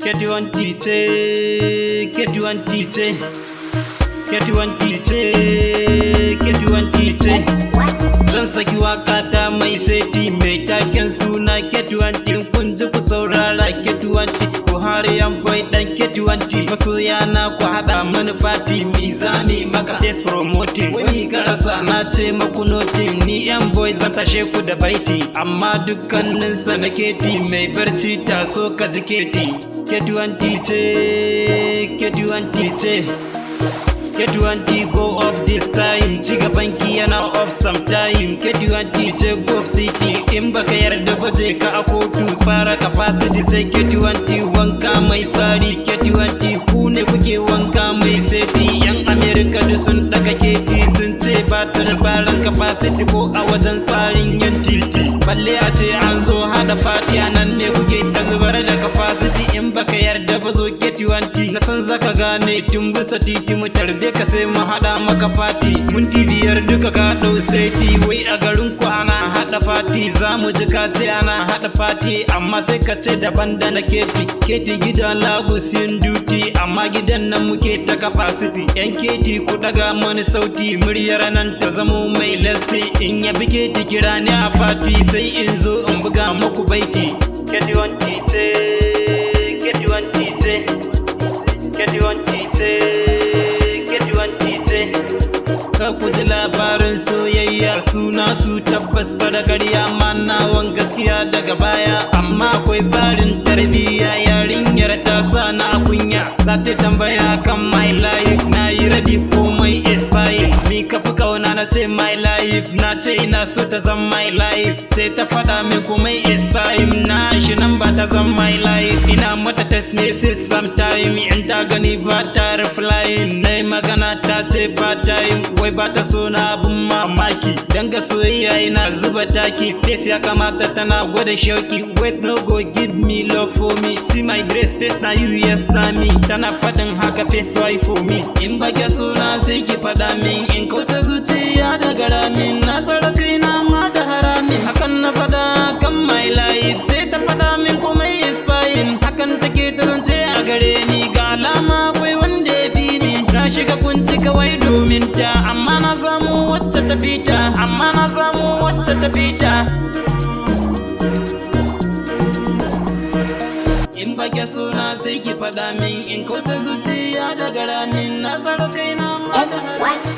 Ketuan tice, ketuan tice, ketuan tice, ketuan tice. Zan saki waka ta mai seti mai taken suna ketuanti, kun ji ku saurara ketuanti. Buhari yan boy dan ketuanti, masoya na ku hada manufati mizani maka test promoting. Wani karasa na ce maku notin, ni yan boy zan tashe ku da baiti, amma dukkanin sa na keti mai barci taso ka ji keti. Ketuanti ce, ketuanti ce, ketuanti go up this time, ci gaban ki yana up sometime. Ketuanti ce go up city, in baka yarda ba je ka a kotu tsara capacity sai ketuanti wanka mai tsari. Ketuanti ku ne kuke wanka mai seti, yan America duk sun daga keti sun ce ba ta da tsarin capacity ko a wajen tsarin yan titi. Balle a ce an zo hada fati a nan ne kuke ta zubar da capacity, in baka yarda ba zo ketuanti na san zaka gane tun bisa titi mu tarbe ka sai mu hada maka fati. Minti biyar duka ka dau seti, wai a garin ku ana hada fati, za mu ji ka ce ana hada fati amma sai ka ce daban da na keti. Keti gidan Lagos yin duty, amma gidan nan muke ta capacity. Yan keti ku daga mani sauti, muryar nan ta zamo mai lasti, in ya bi keti kira ni a fati sai in zo in buga muku baiti. Ketuanti ce, ketuanti ce, ketuanti ce, ketuanti ce. Ka ku ji labarin soyayya suna su tabbas ba da ƙarya, manawan gaskiya daga baya, amma akwai tsarin tarbiyya. Yarinyar ta sa na kunya, za ta tambaya kan my life, na yi ready komai expire. Ni ka fi kauna na ce my life, na ce ina so ta zan my life, sai ta faɗa min komai expire. Na shi nan ba ta zan my life, ina mata test message sometime, in ta gani ba ta replying. Na yi magana ta ce ba ta yi, wai ba ta so na abin mamaki, dan ga soyayya ina zuba taki. Face ya kamata tana gwada shauki, wait no go give me love for me, see my grace face na you yes na me. Tana faɗin haka face why for me, in ba ke so na sai ki faɗa min, in kauce zuciya da garamin, na tsara kaina ma da haramin. Hakan na faɗa kan my life, sai ta faɗa min komai is fine. Hakan take ta zance a gare ni, ga alama akwai wanda ya fi ni. Na shiga kunci kawai domin ta, amma na samu wacce ta fita, amma na samu wacce ta fita. In ba ke suna sai ki faɗa min, in kauce zuciya da garamin, na tsara kaina ma da haramin.